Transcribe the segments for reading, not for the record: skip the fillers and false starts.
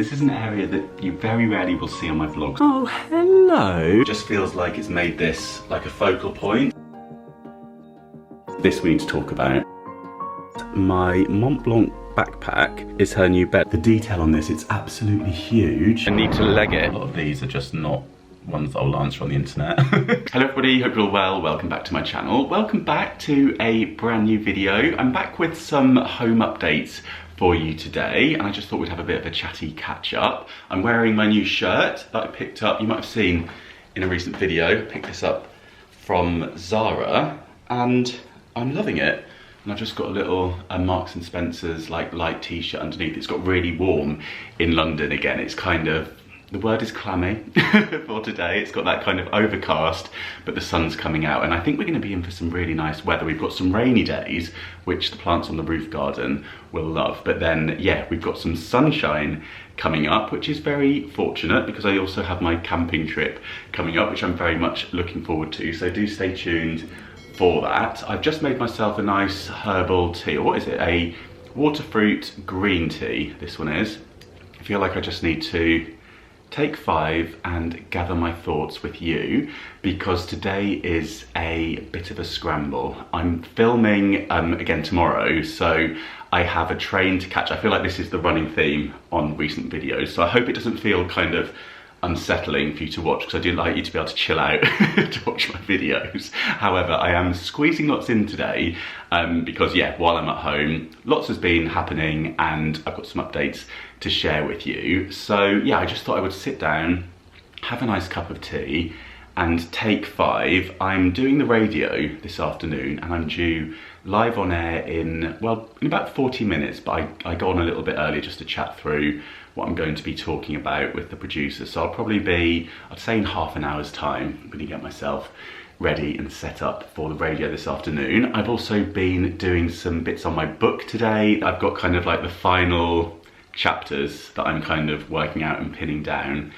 This is an area that you very rarely will see on my vlogs. Oh, hello. Just feels like it's made this like a focal point. This we need to talk about. My Mont Blanc backpack is her new bed. The detail on this, it's absolutely huge. I need to leg it. A lot of these are just not ones that I'll answer on the internet. Hello everybody, hope you're all well. Welcome back to my channel. Welcome back to a brand new video. I'm back with some home updates for you today, and I just thought we'd have a bit of a chatty catch up. I'm wearing my new shirt that I picked up, you might have seen in a recent video. I picked this up from Zara and I'm loving it. And I've just got a little Marks and Spencer's like light t-shirt underneath. It's got really warm in London again. It's kind of, the word is clammy for today. It's got that kind of overcast, but the sun's coming out. And I think we're gonna be in for some really nice weather. We've got some rainy days, which the plants on the roof garden will love. But then, yeah, we've got some sunshine coming up, which is very fortunate because I also have my camping trip coming up, which I'm very much looking forward to. So do stay tuned for that. I've just made myself a nice herbal tea, or what is it? A water fruit green tea, this one is. I feel like I just need to take 5 and gather my thoughts with you because today is a bit of a scramble. I'm filming again tomorrow, so I have a train to catch. I feel like this is the running theme on recent videos, so I hope it doesn't feel kind of unsettling for you to watch, because I do like you to be able to chill out to watch my videos. However, I am squeezing lots in today because, yeah, while I'm at home, lots has been happening and I've got some updates to share with you. So yeah, I just thought I would sit down, have a nice cup of tea and take 5. I'm doing the radio this afternoon and I'm due live on air in, well, in about 40 minutes, but I go on a little bit earlier just to chat through what I'm going to be talking about with the producer. So I'll probably be, I'd say in half an hour's time, I'm gonna get myself ready and set up for the radio this afternoon. I've also been doing some bits on my book today. I've got kind of like the final chapters that I'm kind of working out and pinning down,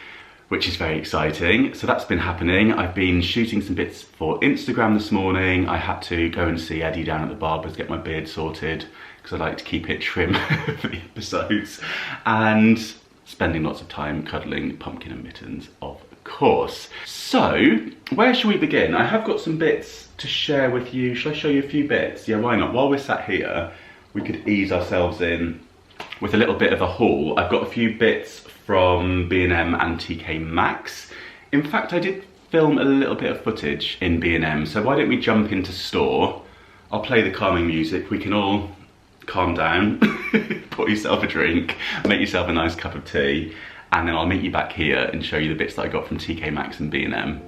which is very exciting. So that's been happening. I've been shooting some bits for Instagram this morning. I had to go and see Eddie down at the barber's, get my beard sorted, because I like to keep it trim for the episodes, and spending lots of time cuddling Pumpkin and Mittens, of course. So, where shall we begin? I have got some bits to share with you. Shall I show you a few bits? Yeah, why not? While we're sat here, we could ease ourselves in with a little bit of a haul. I've got a few bits from B&M and TKMaxx. In fact, I did film a little bit of footage in B&M, so why don't we jump into store? I'll play the calming music. We can all calm down, pour yourself a drink, make yourself a nice cup of tea, and then I'll meet you back here and show you the bits that I got from TKMaxx and B&M.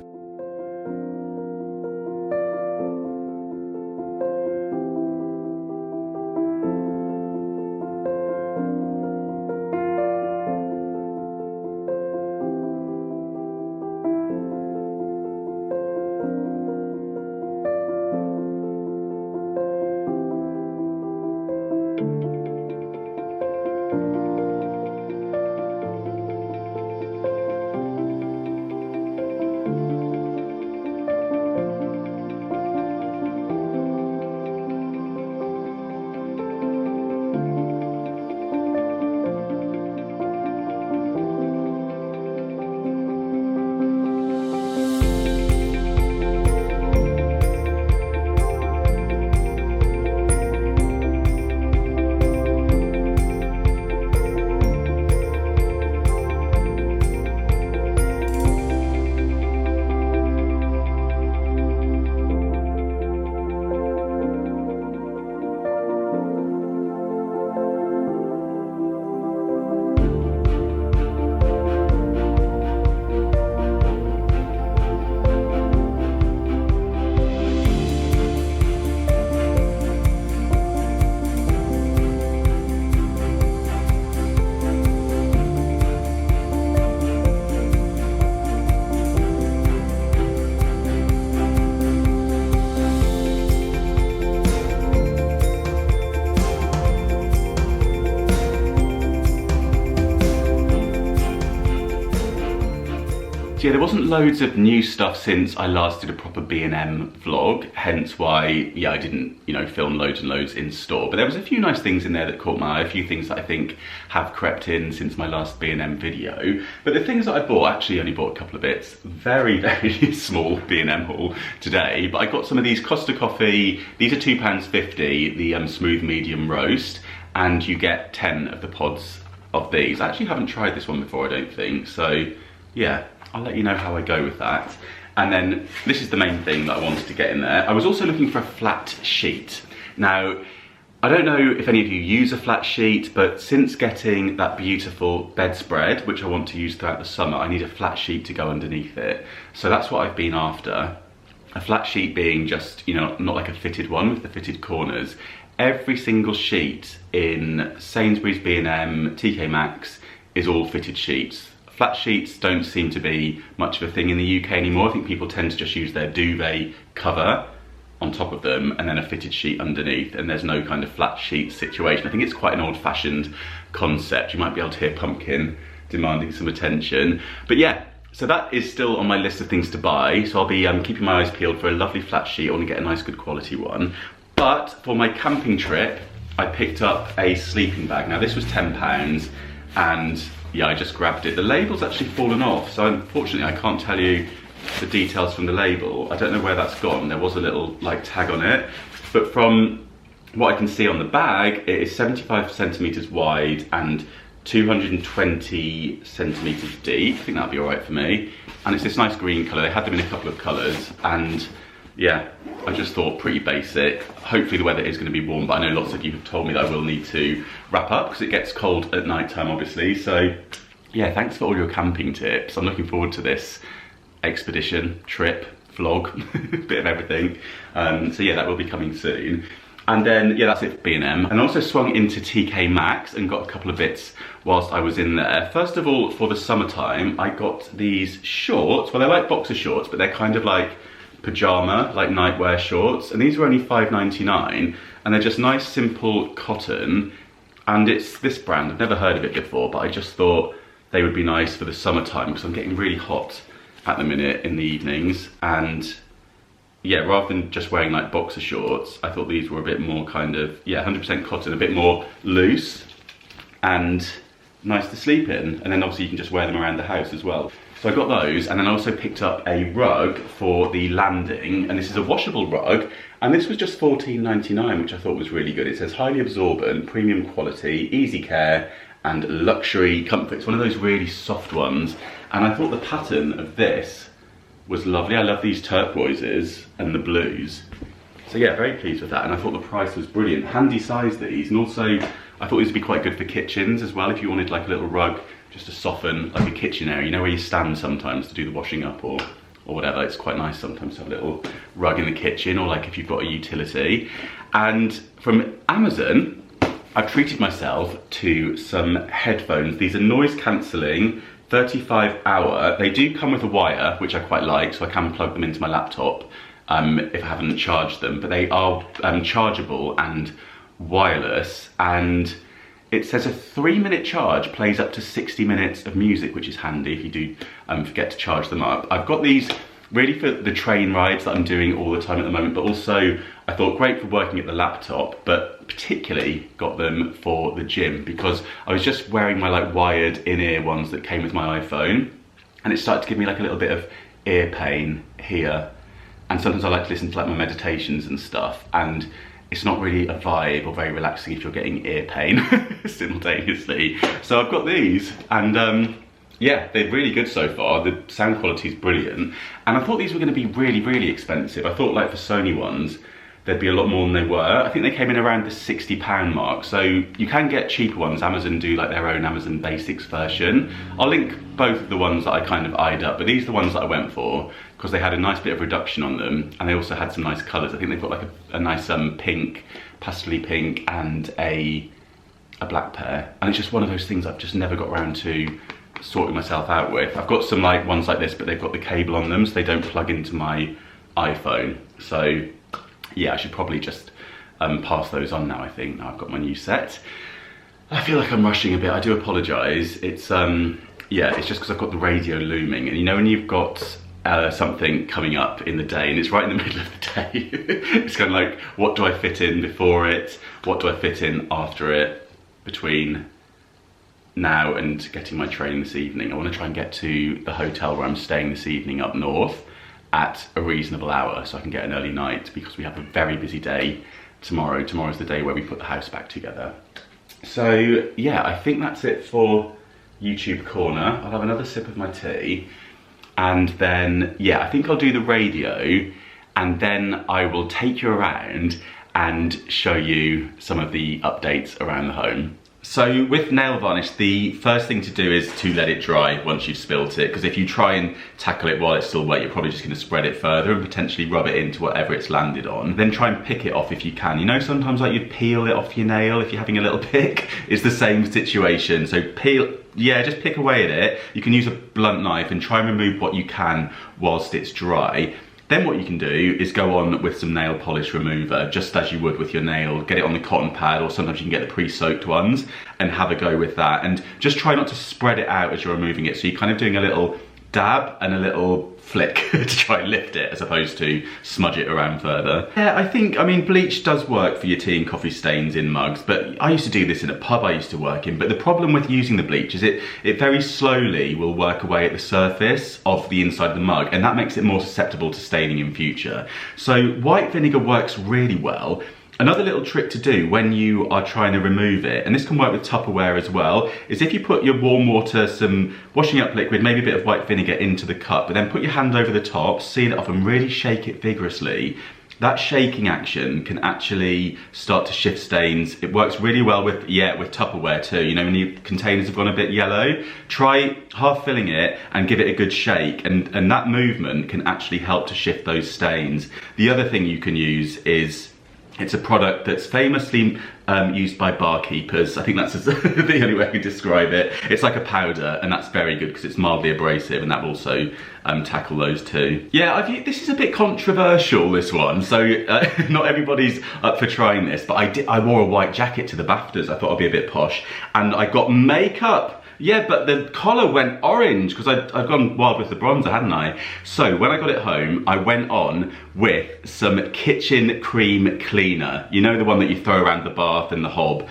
So yeah, there wasn't loads of new stuff since I last did a proper B&M vlog, hence why, yeah, I didn't, you know, film loads and loads in store. But there was a few nice things in there that caught my eye, a few things that I think have crept in since my last B&M video. But the things that I bought, actually only bought a couple of bits. Very, very small B&M haul today. But I got some of these Costa Coffee, these are £2.50, the smooth medium roast, and you get 10 of the pods of these. I actually haven't tried this one before, I don't think, so yeah, I'll let you know how I go with that. And then this is the main thing that I wanted to get in there. I was also looking for a flat sheet. Now, I don't know if any of you use a flat sheet, but since getting that beautiful bedspread, which I want to use throughout the summer, I need a flat sheet to go underneath it. So that's what I've been after. A flat sheet being just, you know, not like a fitted one with the fitted corners. Every single sheet in Sainsbury's, B&M, TKMaxx is all fitted sheets. Flat sheets don't seem to be much of a thing in the UK anymore. I think people tend to just use their duvet cover on top of them and then a fitted sheet underneath, and there's no kind of flat sheet situation. I think it's quite an old-fashioned concept. You might be able to hear Pumpkin demanding some attention. But yeah, so that is still on my list of things to buy. So I'll be keeping my eyes peeled for a lovely flat sheet. I want to get a nice good quality one. But for my camping trip, I picked up a sleeping bag. Now this was £10 and yeah, I just grabbed it. The label's actually fallen off, so unfortunately I can't tell you the details from the label. I don't know where that's gone. There was a little like tag on it, but from what I can see on the bag, it is 75 centimeters wide and 220 centimeters deep. I think that'll be all right for me. And it's this nice green color. They had them in a couple of colors, and yeah, I just thought pretty basic. Hopefully the weather is going to be warm, but I know lots of you have told me that I will need to wrap up because it gets cold at night time, obviously. So yeah, thanks for all your camping tips. I'm looking forward to this expedition, trip, vlog, bit of everything. So yeah, that will be coming soon. And then, yeah, that's it for B&M. And I also swung into TKMaxx and got a couple of bits whilst I was in there. First of all, for the summertime, I got these shorts. Well, they're like boxer shorts, but they're kind of like pajama, like nightwear shorts. And these were only $5.99. And they're just nice, simple cotton. And it's this brand. I've never heard of it before, but I just thought they would be nice for the summertime because I'm getting really hot at the minute in the evenings. And yeah, rather than just wearing like boxer shorts, I thought these were a bit more kind of, yeah, 100% cotton, a bit more loose and nice to sleep in. And then obviously you can just wear them around the house as well. So I got those, and then I also picked up a rug for the landing, and this is a washable rug, and this was just $14.99, which I thought was really good. It says highly absorbent, premium quality, easy care, and luxury comfort. It's one of those really soft ones, and I thought the pattern of this was lovely. I love these turquoises and the blues. So yeah, very pleased with that, and I thought the price was brilliant. Handy size these, and also I thought these would be quite good for kitchens as well, if you wanted like a little rug just to soften like a kitchen area. You know where you stand sometimes to do the washing up or whatever. It's quite nice sometimes to have a little rug in the kitchen, or like if you've got a utility. And from Amazon, I've treated myself to some headphones. These are noise cancelling, 35-hour. They do come with a wire, which I quite like, so I can plug them into my laptop if I haven't charged them. But they are chargeable and wireless, and it says a 3-minute charge plays up to 60 minutes of music, which is handy if you do forget to charge them up. I've got these really for the train rides that I'm doing all the time at the moment, but also I thought great for working at the laptop, but particularly got them for the gym because I was just wearing my like wired in-ear ones that came with my iPhone, and it started to give me like a little bit of ear pain here. And sometimes I like to listen to like my meditations and stuff, and it's not really a vibe or very relaxing if you're getting ear pain simultaneously. So I've got these, and yeah, they're really good so far. The sound quality is brilliant. And I thought these were going to be really, really expensive. I thought like for Sony ones, there'd be a lot more than they were. I think they came in around the £60 mark. So you can get cheaper ones. Amazon do like their own Amazon Basics version. I'll link both of the ones that I kind of eyed up, but these are the ones that I went for because they had a nice bit of reduction on them, and they also had some nice colours. I think they've got like a nice pink, pastely pink, and a black pair. And it's just one of those things I've just never got around to sorting myself out with. I've got some like ones like this, but they've got the cable on them, so they don't plug into my iPhone. So yeah, I should probably just pass those on now, I think. Now I've got my new set. I feel like I'm rushing a bit. I do apologise. It's, yeah, it's just because I've got the radio looming, and you know when you've got something coming up in the day and it's right in the middle of the day, it's kind of like, what do I fit in before it? What do I fit in after it? Between now and getting my train this evening, I want to try and get to the hotel where I'm staying this evening up north at a reasonable hour so I can get an early night, because we have a very busy day tomorrow. Tomorrow's the day where we put the house back together. So yeah, I think that's it for YouTube corner. I'll have another sip of my tea, and then yeah, I think I'll do the radio, and then I will take you around and show you some of the updates around the home. So with nail varnish, the first thing to do is to let it dry once you've spilt it, because if you try and tackle it while it's still wet, you're probably just going to spread it further and potentially rub it into whatever it's landed on. Then try and pick it off if you can. You know, sometimes like you'd peel it off your nail if you're having a little pick. It's the same situation. So peel, yeah, just pick away at it. You can use a blunt knife and try and remove what you can whilst it's dry. Then what you can do is go on with some nail polish remover, just as you would with your nail. Get it on the cotton pad, or sometimes you can get the pre-soaked ones, and have a go with that. And just try not to spread it out as you're removing it. So you're kind of doing a little dab and a little flick to try and lift it, as opposed to smudge it around further. Yeah, I mean, bleach does work for your tea and coffee stains in mugs, but I used to do this in a pub I used to work in. But the problem with using the bleach is it very slowly will work away at the surface of the inside of the mug, and that makes it more susceptible to staining in future. So white vinegar works really well. Another little trick to do when you are trying to remove it, and this can work with Tupperware as well, is if you put your warm water, some washing up liquid, maybe a bit of white vinegar into the cup, but then put your hand over the top, seal it off and really shake it vigorously. That shaking action can actually start to shift stains. It works really well with, yeah, with Tupperware too. You know, when your containers have gone a bit yellow, try half filling it and give it a good shake, and that movement can actually help to shift those stains. The other thing you can use is, it's a product that's famously used by barkeepers. I think that's the only way I can describe it. It's like a powder, and that's very good because it's mildly abrasive, and that will also tackle those too. Yeah, this is a bit controversial, this one, so not everybody's up for trying this, but I wore a white jacket to the BAFTAs. I thought I'd be a bit posh, and I got makeup. Yeah, but the collar went orange because I'd gone wild with the bronzer, hadn't I? So when I got it home, I went on with some kitchen cream cleaner. You know, the one that you throw around the bath and the hob.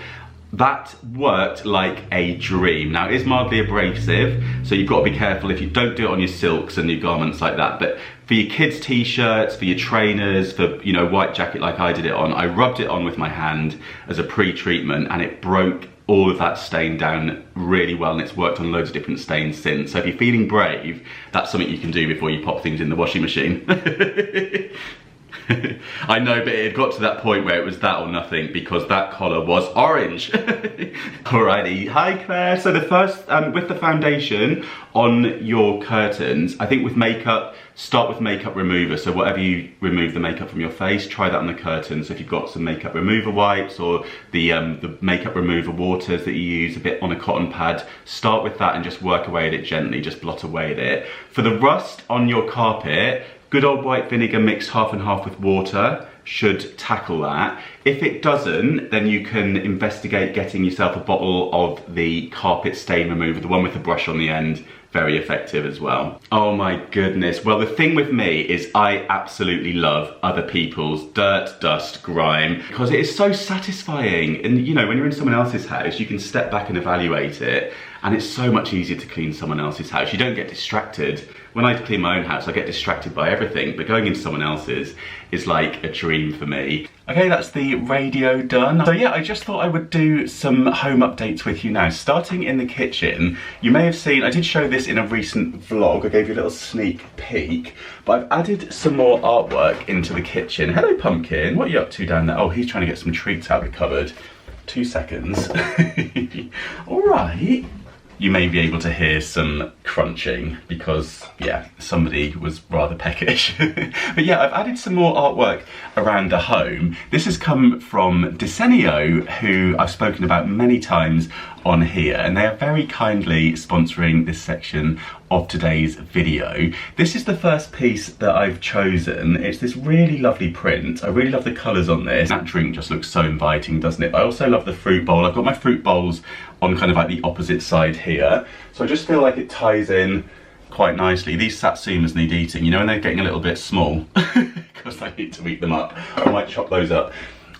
That worked like a dream. Now, it is mildly abrasive, so you've got to be careful if you don't do it on your silks and your garments like that. But for your kids' t-shirts, for your trainers, for, you know, white jacket like I did it on, I rubbed it on with my hand as a pre-treatment, and it broke all of that stain down really well, and it's worked on loads of different stains since. So if you're feeling brave, that's something you can do before you pop things in the washing machine. I know, but it had got to that point where it was that or nothing, because that collar was orange. Alrighty, hi Claire. So the first, with the foundation on your curtains, I think with makeup, start with makeup remover. So whatever you remove the makeup from your face, try that on the curtains. So if you've got some makeup remover wipes, or the makeup remover waters that you use, a bit on a cotton pad, start with that and just work away at it gently, just blot away at it. For the rust on your carpet, good old white vinegar mixed half and half with water should tackle that. If it doesn't, then you can investigate getting yourself a bottle of the carpet stain remover, the one with the brush on the end. Very effective as well. Oh my goodness. Well, the thing with me is I absolutely love other people's dirt, dust, grime, because it is so satisfying. And you know, when you're in someone else's house, you can step back and evaluate it, and it's so much easier to clean someone else's house. You don't get distracted. When I clean my own house, I get distracted by everything, but going into someone else's is like a dream for me. Okay, that's the radio done. So yeah, I just thought I would do some home updates with you now. Starting in the kitchen, you may have seen, I did show this in a recent vlog, I gave you a little sneak peek, but I've added some more artwork into the kitchen. Hello Pumpkin, what are you up to down there? Oh, he's trying to get some treats out of the cupboard. 2 seconds. All right. You may be able to hear some crunching because, yeah, somebody was rather peckish. But yeah, I've added some more artwork around the home. This has come from Desenio, who I've spoken about many times on here, and they are very kindly sponsoring this section of today's video. This is the first piece that I've chosen. It's this really lovely print. I really love the colours on this. That drink just looks so inviting, doesn't it? I also love the fruit bowl. I've got my fruit bowls on kind of like the opposite side here. So I just feel like it ties in quite nicely. These satsumas need eating, you know, when they're getting a little bit small, because I need to eat them up. I might chop those up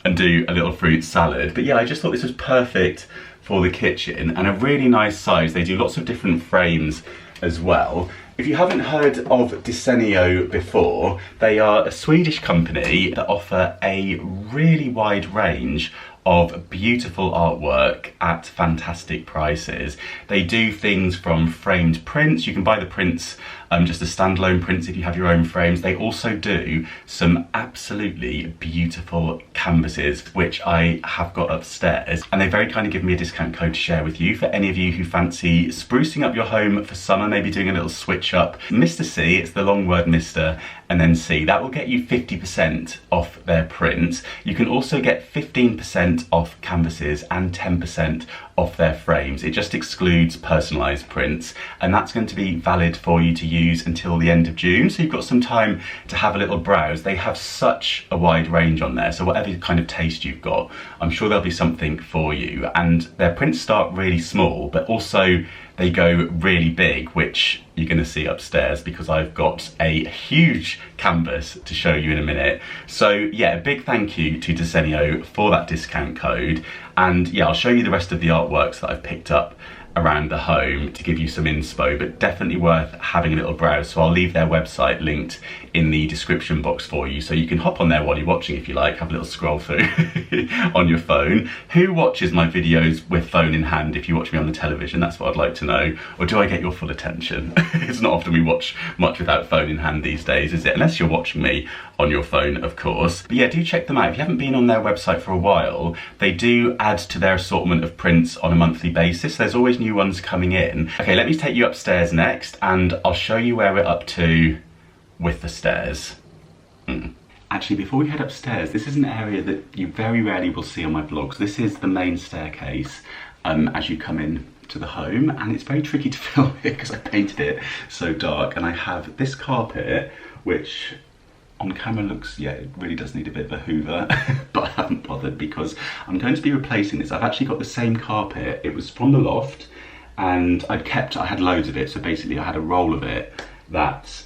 and do a little fruit salad. But yeah, I just thought this was perfect for the kitchen and a really nice size. They do lots of different frames as well. If you haven't heard of Desenio before, they are a Swedish company that offer a really wide range of beautiful artwork at fantastic prices. They do things from framed prints. You can buy the prints just as standalone prints if you have your own frames. They also do some absolutely beautiful canvases, which I have got upstairs, and they very kindly give me a discount code to share with you for any of you who fancy sprucing up your home for summer, maybe doing a little switch up. Mr. C, it's the long word Mr. and then C, that will get you 50% off their prints. You can also get 15% off canvases and 10% off their frames. It just excludes personalised prints, and that's going to be valid for you to use until the end of June, so you've got some time to have a little browse. They have such a wide range on there, so whatever kind of taste you've got, I'm sure there'll be something for you. And their prints start really small, but also they go really big, which you're going to see upstairs because I've got a huge canvas to show you in a minute. So yeah, a big thank you to Desenio for that discount code. And yeah, I'll show you the rest of the artworks that I've picked up around the home to give you some inspo, but definitely worth having a little browse. So I'll leave their website linked in the description box for you, so you can hop on there while you're watching if you like, have a little scroll through on your phone. Who watches my videos with phone in hand if you watch me on the television? That's what I'd like to know. Or do I get your full attention? It's not often we watch much without phone in hand these days, is it? Unless you're watching me on your phone, of course. But yeah, do check them out. If you haven't been on their website for a while, they do add to their assortment of prints on a monthly basis. There's always new ones coming in. Okay, let me take you upstairs next and I'll show you where we're up to with the stairs. Actually, before we head upstairs, this is an area that you very rarely will see on my vlogs. This is the main staircase as you come in to the home, and it's very tricky to film it because I painted it so dark, and I have this carpet which on camera looks, yeah, it really does need a bit of a hoover, but I haven't bothered because I'm going to be replacing this. I've actually got the same carpet. It was from the loft and I had loads of it, so basically I had a roll of it that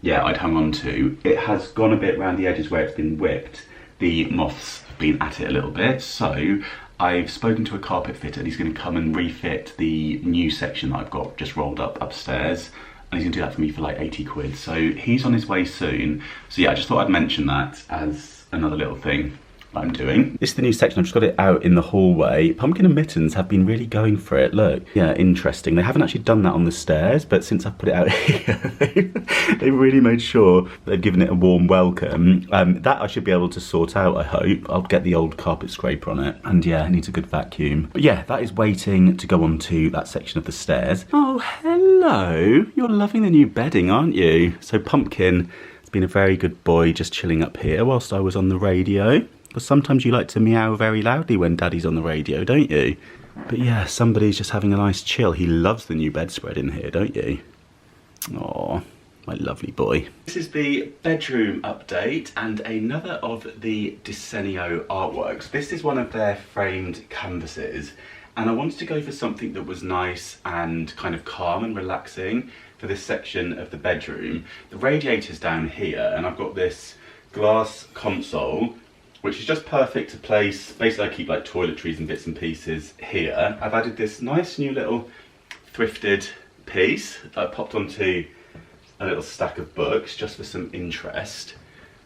yeah, I'd hung on to. It has gone a bit around the edges where it's been whipped. The moths have been at it a little bit, so I've spoken to a carpet fitter and he's going to come and refit the new section that I've got just rolled up upstairs, and he's going to do that for me for like 80 quid. So he's on his way soon. So yeah, I just thought I'd mention that as another little thing I'm doing. This is the new section. I've just got it out in the hallway. Pumpkin and Mittens have been really going for it. Look, yeah, interesting. They haven't actually done that on the stairs, but since I've put it out here, they've really made sure they've given it a warm welcome. That I should be able to sort out, I hope. I'll get the old carpet scraper on it, and yeah, it needs a good vacuum. But yeah, that is waiting to go onto that section of the stairs. Oh, hello. You're loving the new bedding, aren't you? So Pumpkin has been a very good boy, just chilling up here whilst I was on the radio. Because sometimes you like to meow very loudly when Daddy's on the radio, don't you? But yeah, somebody's just having a nice chill. He loves the new bedspread in here, don't you? Aw, my lovely boy. This is the bedroom update and another of the Desenio artworks. This is one of their framed canvases, and I wanted to go for something that was nice and kind of calm and relaxing for this section of the bedroom. The radiator's down here, and I've got this glass console which is just perfect to place. Basically I keep like toiletries and bits and pieces here. I've added this nice new little thrifted piece that I popped onto a little stack of books just for some interest,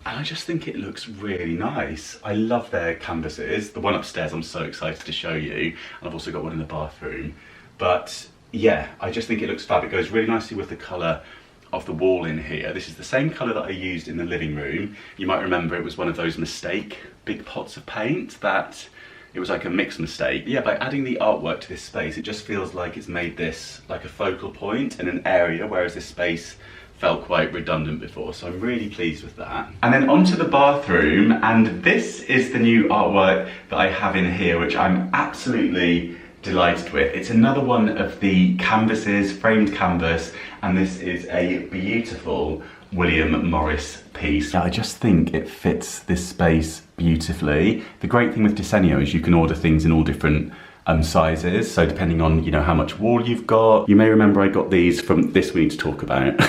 and I just think it looks really nice. I love their canvases. The one upstairs I'm so excited to show you, and I've also got one in the bathroom. But yeah, I just think it looks fab. It goes really nicely with the colour of the wall in here. This is the same colour that I used in the living room. You might remember it was one of those mistake big pots of paint that it was like a mixed mistake. Yeah, by adding the artwork to this space, it just feels like it's made this like a focal point in an area, whereas this space felt quite redundant before, so I'm really pleased with that. And then onto the bathroom, and this is the new artwork that I have in here, which I'm absolutely delighted with. It's another one of the canvases, framed canvas, and this is a beautiful William Morris piece. I just think it fits this space beautifully. The great thing with Desenio is you can order things in all different sizes, so depending on, you know, how much wall you've got. You may remember I got these from, this we need to talk about.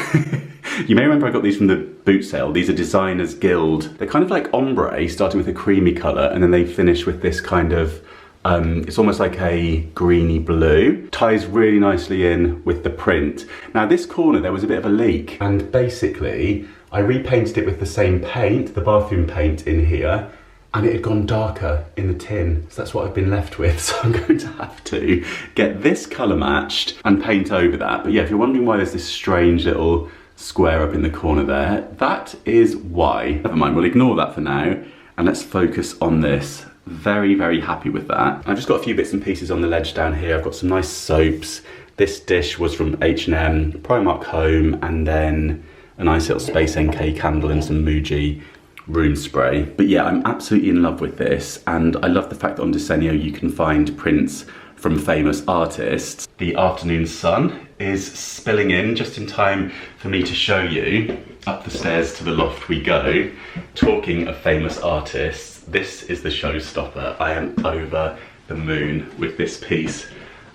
You may remember I got these from the boot sale. These are Designers Guild. They're kind of like ombre, starting with a creamy colour, and then they finish with this kind of, it's almost like a greeny blue. Ties really nicely in with the print. Now this corner, there was a bit of a leak, and basically I repainted it with the same paint, the bathroom paint in here, and it had gone darker in the tin. So that's what I've been left with. So I'm going to have to get this colour matched and paint over that. But yeah, if you're wondering why there's this strange little square up in the corner there, that is why. Never mind, we'll ignore that for now, and let's focus on this. Very, very happy with that. I've just got a few bits and pieces on the ledge down here. I've got some nice soaps. This dish was from H&M, Primark Home, and then a nice little Space NK candle and some Muji room spray. But yeah, I'm absolutely in love with this, and I love the fact that on Desenio you can find prints from famous artists. The afternoon sun is spilling in just in time for me to show you. Up the stairs to the loft we go. Talking of famous artists, this is the showstopper. I am over the moon with this piece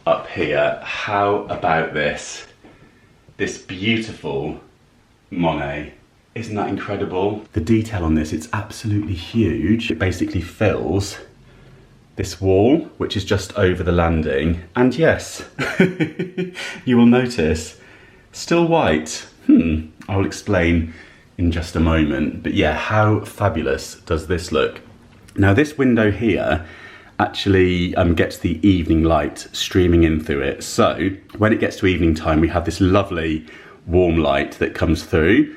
up here. How about this? This beautiful Monet. Isn't that incredible? The detail on this, it's absolutely huge. It basically fills this wall, which is just over the landing. And yes, you will notice, still white. I will explain in just a moment. But yeah, how fabulous does this look? Now this window here actually gets the evening light streaming in through it. So when it gets to evening time, we have this lovely warm light that comes through,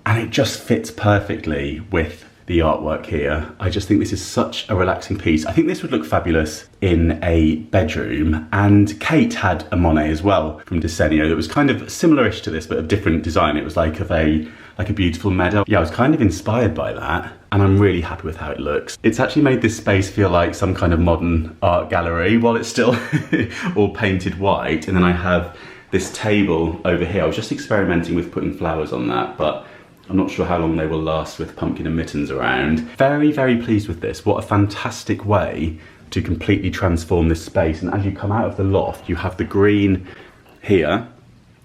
and it just fits perfectly with the artwork here. I just think this is such a relaxing piece. I think this would look fabulous in a bedroom, and Kate had a Monet as well from Desenio that was kind of similar-ish to this but a different design. It was like a beautiful meadow. Yeah, I was kind of inspired by that, and I'm really happy with how it looks. It's actually made this space feel like some kind of modern art gallery while it's still all painted white. And then I have this table over here. I was just experimenting with putting flowers on that, but I'm not sure how long they will last with pumpkin and mittens around. Very, very pleased with this. What a fantastic way to completely transform this space. And as you come out of the loft, you have the green here,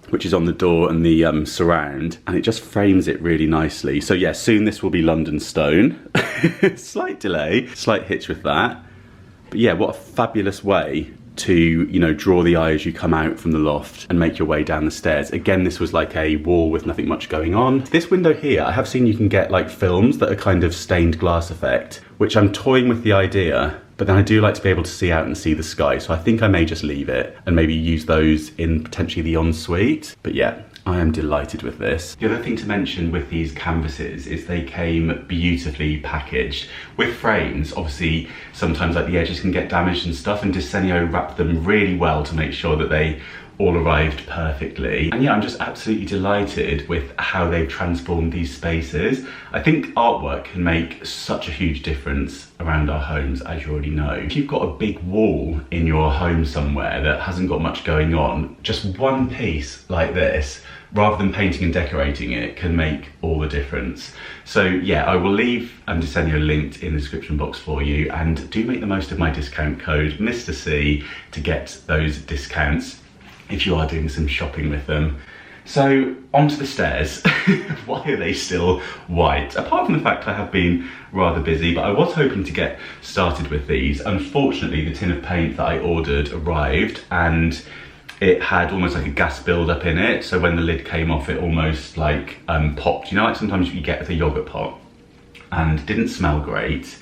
which is on the door and the surround, and it just frames it really nicely. So yeah, soon this will be London stone. Slight delay, slight hitch with that. But yeah, what a fabulous way to, you know, draw the eye as you come out from the loft and make your way down the stairs. Again, this was like a wall with nothing much going on. This window here, I have seen you can get like films that are kind of stained glass effect, which I'm toying with the idea, but then I do like to be able to see out and see the sky. So I think I may just leave it and maybe use those in potentially the ensuite. But yeah, I am delighted with this. The other thing to mention with these canvases is they came beautifully packaged with frames. Obviously, sometimes like the edges can get damaged and stuff, and Desenio wrapped them really well to make sure that they all arrived perfectly. And yeah, I'm just absolutely delighted with how they've transformed these spaces. I think artwork can make such a huge difference around our homes, as you already know. If you've got a big wall in your home somewhere that hasn't got much going on, just one piece like this, rather than painting and decorating it, can make all the difference. So yeah, I will leave Desenio linked in the description box for you, and do make the most of my discount code Mr. C to get those discounts if you are doing some shopping with them. So onto the stairs. Why are they still white? Apart from the fact I have been rather busy, but I was hoping to get started with these. Unfortunately, the tin of paint that I ordered arrived, and it had almost like a gas build-up in it. So when the lid came off, it almost like popped. You know, like sometimes you get with a yogurt pot, and didn't smell great.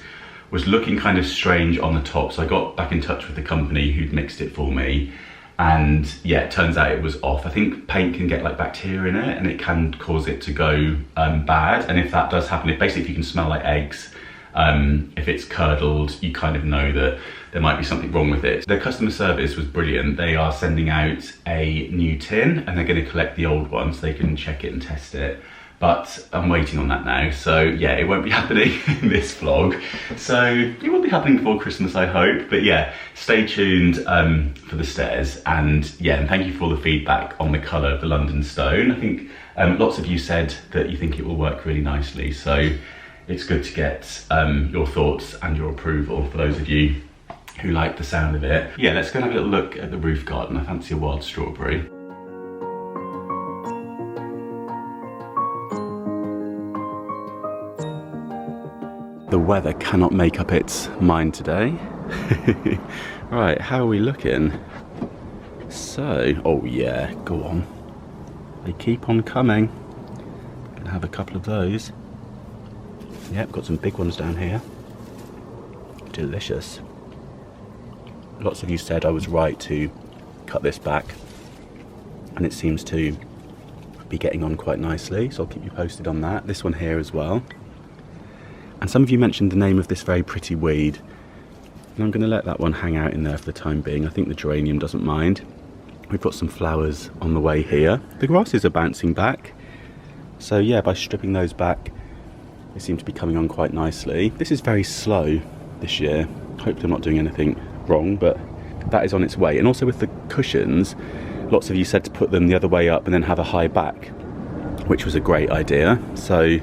Was looking kind of strange on the top. So I got back in touch with the company who'd mixed it for me. And yeah, it turns out it was off. I think paint can get like bacteria in it, and it can cause it to go bad. And if that does happen, basically if you can smell like eggs, if it's curdled, you kind of know that there might be something wrong with it. Their customer service was brilliant. They are sending out a new tin, and they're going to collect the old one so they can check it and test it. But I'm waiting on that now. So yeah, it won't be happening in this vlog. So it will be happening before Christmas, I hope. But yeah, stay tuned for the stairs. And yeah, and thank you for all the feedback on the colour of the London stone. I think lots of you said that you think it will work really nicely. So it's good to get your thoughts and your approval for those of you who like the sound of it. Yeah, let's go and have a little look at the roof garden. I fancy a wild strawberry. The weather cannot make up its mind today. Right, how are we looking? So, oh yeah, go on. They keep on coming. Gonna have a couple of those. Yep, got some big ones down here. Delicious. Lots of you said I was right to cut this back, and it seems to be getting on quite nicely, so I'll keep you posted on that. This one here as well. And some of you mentioned the name of this very pretty weed, and I'm going to let that one hang out in there for the time being. I think the geranium doesn't mind. We've got some flowers on the way here. The grasses are bouncing back, so yeah, by stripping those back, they seem to be coming on quite nicely. This is very slow this year. Hopefully I'm not doing anything wrong, but that is on its way. And also with the cushions, lots of you said to put them the other way up and then have a high back, which was a great idea. So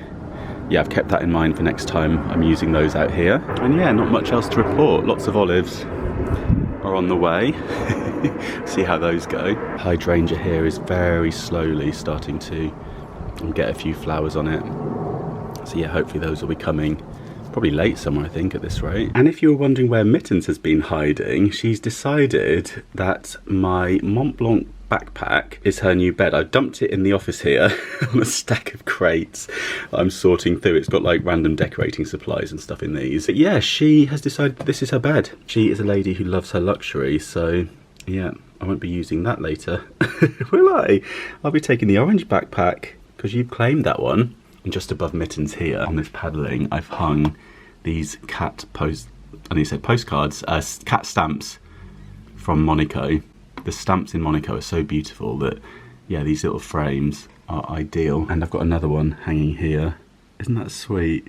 yeah, I've kept that in mind for next time I'm using those out here. And yeah, not much else to report. Lots of olives are on the way. See how those go. Hydrangea here is very slowly starting to get a few flowers on it. So yeah, hopefully those will be coming probably late summer, I think, at this rate. And if you were wondering where Mittens has been hiding, she's decided that my Mont Blanc backpack is her new bed. I dumped it in the office here on a stack of crates that I'm sorting through. It's got like random decorating supplies and stuff in these. But yeah, she has decided this is her bed. She is a lady who loves her luxury, so yeah, I won't be using that later. Will I? I'll be taking the orange backpack because you've claimed that one. And just above Mittens here on this paddling, I've hung these cat postcards, cat stamps from Monaco. The stamps in Monaco are so beautiful that, yeah, these little frames are ideal. And I've got another one hanging here. Isn't that sweet?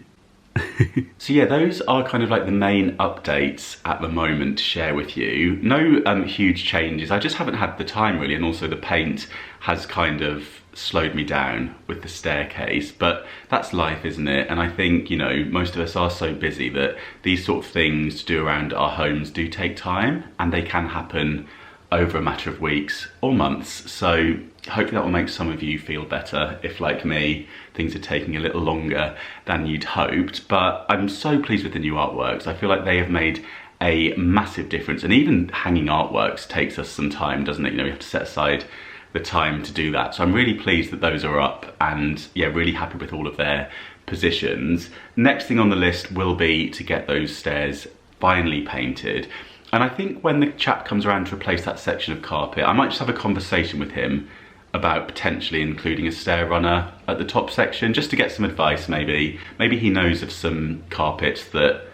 So yeah, those are kind of like the main updates at the moment to share with you. No huge changes. I just haven't had the time really, and also the paint has kind of slowed me down with the staircase, but that's life, isn't it? And I think, you know, most of us are so busy that these sort of things to do around our homes do take time, and they can happen over a matter of weeks or months. So hopefully that will make some of you feel better if, like me, things are taking a little longer than you'd hoped. But I'm so pleased with the new artworks. I feel like they have made a massive difference, and even hanging artworks takes us some time, doesn't it? You know, we have to set aside the time to do that. So I'm really pleased that those are up, and yeah, really happy with all of their positions. Next thing on the list will be to get those stairs finally painted. And I think when the chap comes around to replace that section of carpet, I might just have a conversation with him about potentially including a stair runner at the top section, just to get some advice maybe. Maybe he knows of some carpets that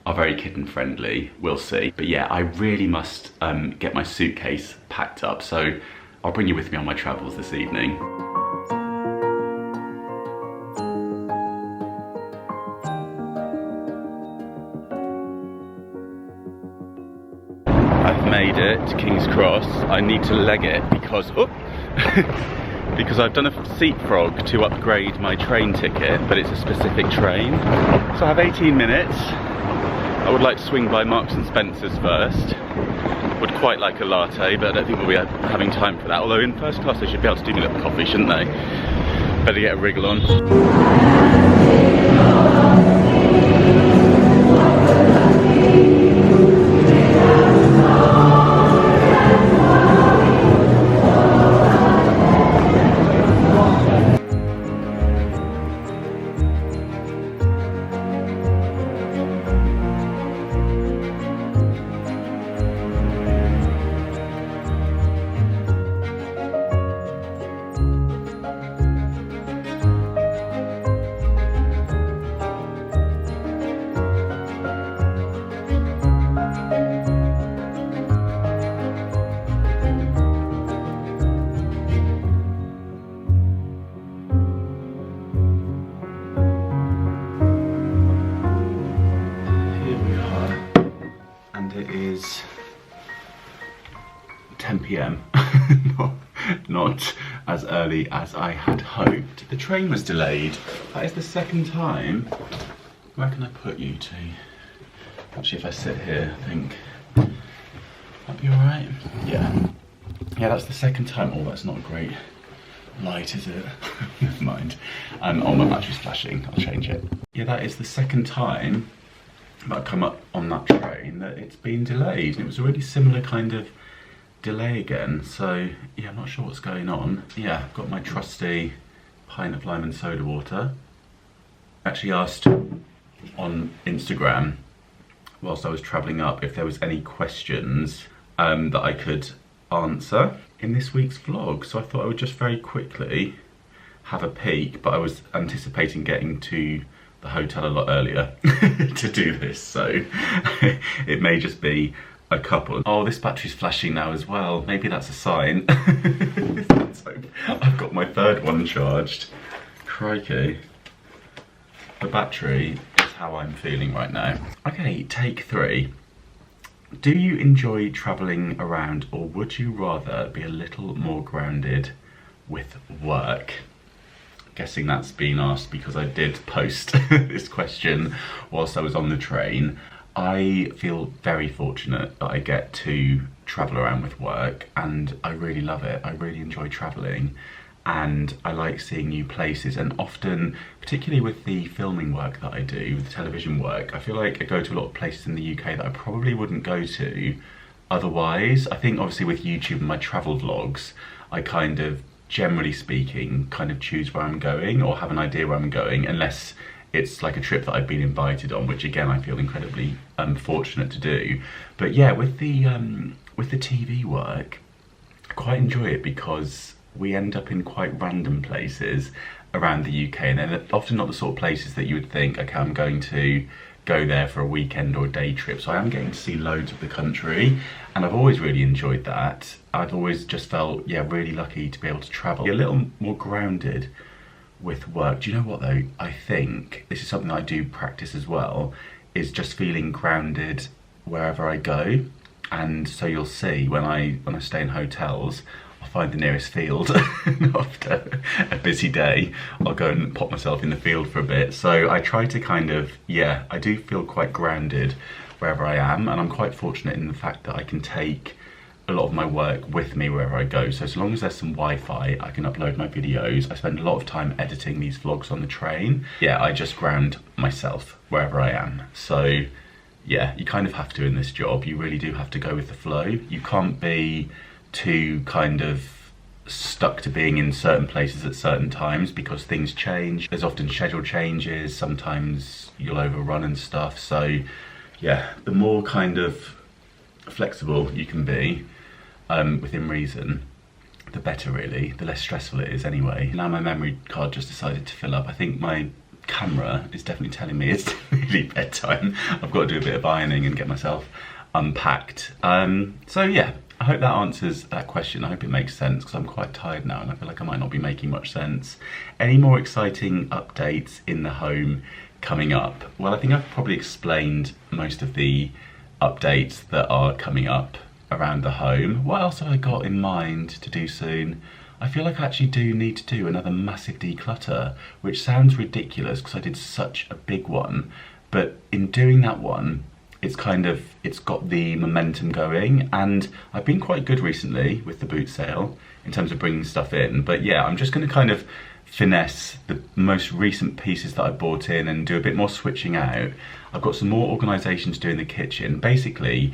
are very kitten friendly, we'll see. But yeah, I really must get my suitcase packed up, so I'll bring you with me on my travels this evening. I've made it to King's Cross. I need to leg it because, because I've done a seat frog to upgrade my train ticket, but it's a specific train. So I have 18 minutes. I would like to swing by Marks and Spencer's first. Would quite like a latte, but I don't think we'll be having time for that. Although in first class they should be able to do me a little coffee, shouldn't they? Better get a wriggle on. It is 10 p.m. not as early as I had hoped. The train was delayed. That is the second time. Where can I put you to? Actually, if I sit here, I think Be alright? Yeah. Yeah, that's the second time. Oh, that's not a great light, is it? Never mind. Oh, my battery's flashing. I'll change it. Yeah, that is the second time that I've come up on that train that it's been delayed. And it was a really similar kind of delay again. So, yeah, I'm not sure what's going on. Yeah, I've got my trusty pint of lime and soda water. Actually asked on Instagram whilst I was travelling up if there was any questions that I could answer in this week's vlog, so I thought I would just very quickly have a peek, but I was anticipating getting to the hotel a lot earlier to do this, so it may just be a couple. Oh, this battery's flashing now as well. Maybe that's a sign. So I've got my third one charged. Crikey. The battery is how I'm feeling right now. Okay, take 3. Do you enjoy travelling around, or would you rather be a little more grounded with work? Guessing that's been asked because I did post this question whilst I was on the train. I feel very fortunate that I get to travel around with work, and I really love it. I really enjoy travelling. And I like seeing new places, and often, particularly with the filming work that I do, with the television work, I feel like I go to a lot of places in the UK that I probably wouldn't go to otherwise. I think obviously with YouTube and my travel vlogs, I kind of, generally speaking, kind of choose where I'm going or have an idea where I'm going, unless it's like a trip that I've been invited on, which again, I feel incredibly fortunate to do. But yeah, with the TV work, I quite enjoy it because we end up in quite random places around the UK, and they're often not the sort of places that you would think, okay, I'm going to go there for a weekend or a day trip. So I am getting to see loads of the country, and I've always really enjoyed that. I've always just felt, yeah, really lucky to be able to travel. Be a little more grounded with work. Do you know what though? I think this is something that I do practice as well, is just feeling grounded wherever I go. And so you'll see when I stay in hotels, I'll find the nearest field. After a busy day, I'll go and pop myself in the field for a bit. So I try to kind of, yeah, I do feel quite grounded wherever I am, and I'm quite fortunate in the fact that I can take a lot of my work with me wherever I go. So as long as there's some Wi-Fi, I can upload my videos. I spend a lot of time editing these vlogs on the train. Yeah, I just ground myself wherever I am. So yeah, you kind of have to in this job. You really do have to go with the flow. You can't be too kind of stuck to being in certain places at certain times because things change. There's often schedule changes, sometimes you'll overrun and stuff. So yeah, the more kind of flexible you can be within reason, the better really, the less stressful it is anyway. Now my memory card just decided to fill up. I think my camera is definitely telling me it's nearly bedtime. I've got to do a bit of ironing and get myself unpacked. So yeah, I hope that answers that question. I hope it makes sense because I'm quite tired now and I feel like I might not be making much sense. Any more exciting updates in the home coming up? Well, I think I've probably explained most of the updates that are coming up around the home. What else have I got in mind to do soon? I feel like I actually do need to do another massive declutter, which sounds ridiculous because I did such a big one. But in doing that one, it's got the momentum going, and I've been quite good recently with the boot sale in terms of bringing stuff in. But yeah, I'm just going to kind of finesse the most recent pieces that I bought in and do a bit more switching out. I've got some more organisation to do in the kitchen. Basically,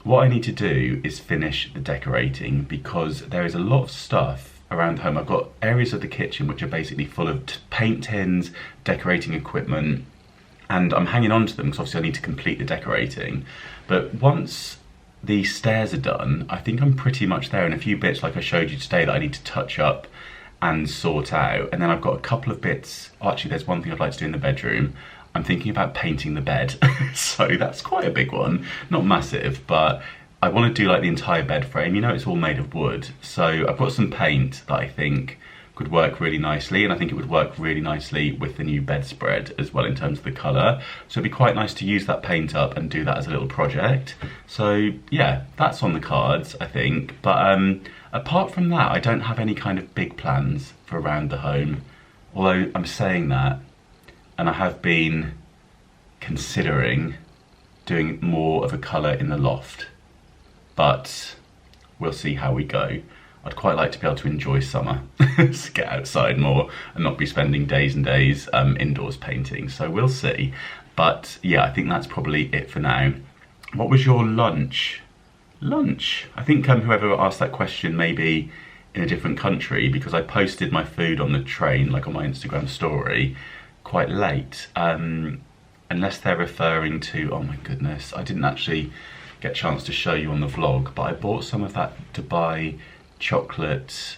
what I need to do is finish the decorating because there is a lot of stuff around the home. I've got areas of the kitchen which are basically full of paint tins, decorating equipment, and I'm hanging on to them because obviously I need to complete the decorating. But once the stairs are done, I think I'm pretty much there, and a few bits like I showed you today that I need to touch up and sort out. And then I've got a couple of bits, actually there's one thing I'd like to do in the bedroom. I'm thinking about painting the bed. So that's quite a big one, not massive, but I want to do like the entire bed frame. You know, it's all made of wood. So I've got some paint that I think could work really nicely, and I think it would work really nicely with the new bedspread as well in terms of the colour. So it'd be quite nice to use that paint up and do that as a little project. So yeah, that's on the cards, I think. But apart from that, I don't have any kind of big plans for around the home. Although I'm saying that, and I have been considering doing more of a colour in the loft. but we'll see how we go. I'd quite like to be able to enjoy summer, to get outside more and not be spending days and days indoors painting, so we'll see. But yeah, I think that's probably it for now. What was your lunch? Lunch? I think whoever asked that question may be in a different country, because I posted my food on the train, like on my Instagram story, quite late. Unless they're referring to, oh my goodness, I didn't actually get a chance to show you on the vlog, but I bought some of that Dubai chocolate,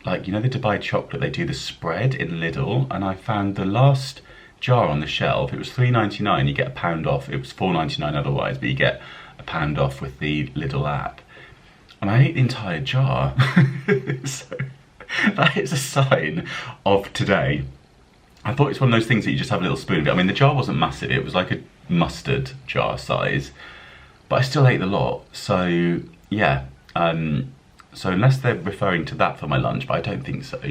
like, you know the Dubai chocolate, they do the spread in Lidl, and I found the last jar on the shelf. It was £3.99, you get a pound off. It was £4.99 otherwise, but you get a pound off with the Lidl app. And I ate the entire jar. So that is a sign of today. I thought it's one of those things that you just have a little spoon of it. I mean, the jar wasn't massive, it was like a mustard jar size, but I still ate the lot. So yeah, so unless they're referring to that for my lunch, but I don't think so.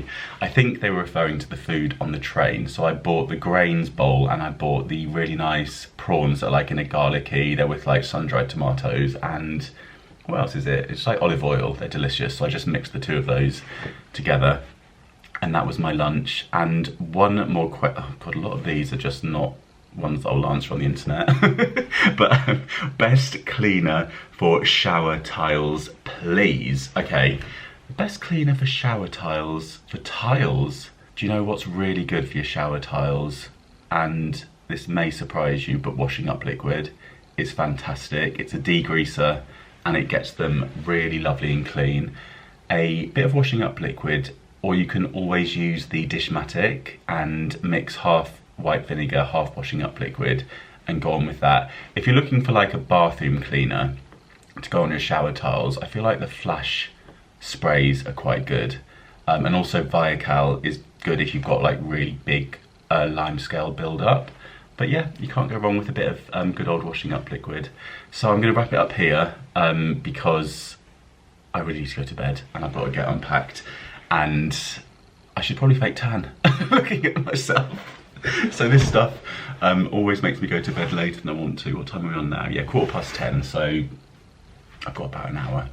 I think they were referring to the food on the train. So I bought the grains bowl, and I bought the really nice prawns that are like in a garlicky, they're with like sun-dried tomatoes, and what else is it? It's like olive oil, they're delicious. So I just mixed the two of those together, and that was my lunch. And one more oh God, a lot of these are just not ones that I'll answer on the internet. But best cleaner for shower tiles, please. Okay, best cleaner for shower tiles. For tiles, do you know what's really good for your shower tiles? And this may surprise you, but washing up liquid is fantastic. It's a degreaser and it gets them really lovely and clean. A bit of washing up liquid, or you can always use the Dishmatic and mix half white vinegar, half washing up liquid, and go on with that. If you're looking for like a bathroom cleaner to go on your shower tiles, I feel like the Flash sprays are quite good. And also Viacal is good if you've got like really big lime scale build up. But yeah, you can't go wrong with a bit of good old washing up liquid. So I'm gonna wrap it up here because I really need to go to bed and I've got to get unpacked, and I should probably fake tan looking at myself. So this stuff always makes me go to bed later than I want to. What time are we on now? Yeah, 10:15, so I've got about an hour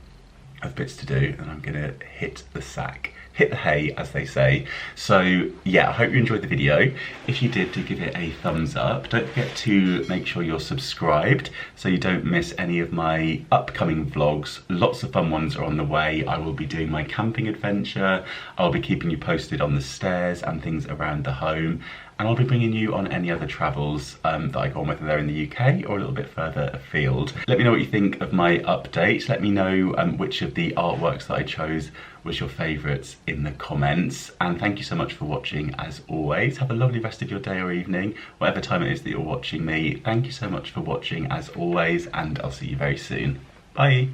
of bits to do, and I'm gonna hit the sack. Hit the hay, as they say. So yeah, I hope you enjoyed the video. If you did, do give it a thumbs up. Don't forget to make sure you're subscribed so you don't miss any of my upcoming vlogs. Lots of fun ones are on the way. I will be doing my camping adventure. I'll be keeping you posted on the stairs and things around the home. And I'll be bringing you on any other travels that I go on, whether they're in the UK or a little bit further afield. Let me know what you think of my update. Let me know which of the artworks that I chose was your favourites in the comments. And thank you so much for watching as always. Have a lovely rest of your day or evening, whatever time it is that you're watching me. Thank you so much for watching as always, and I'll see you very soon. Bye.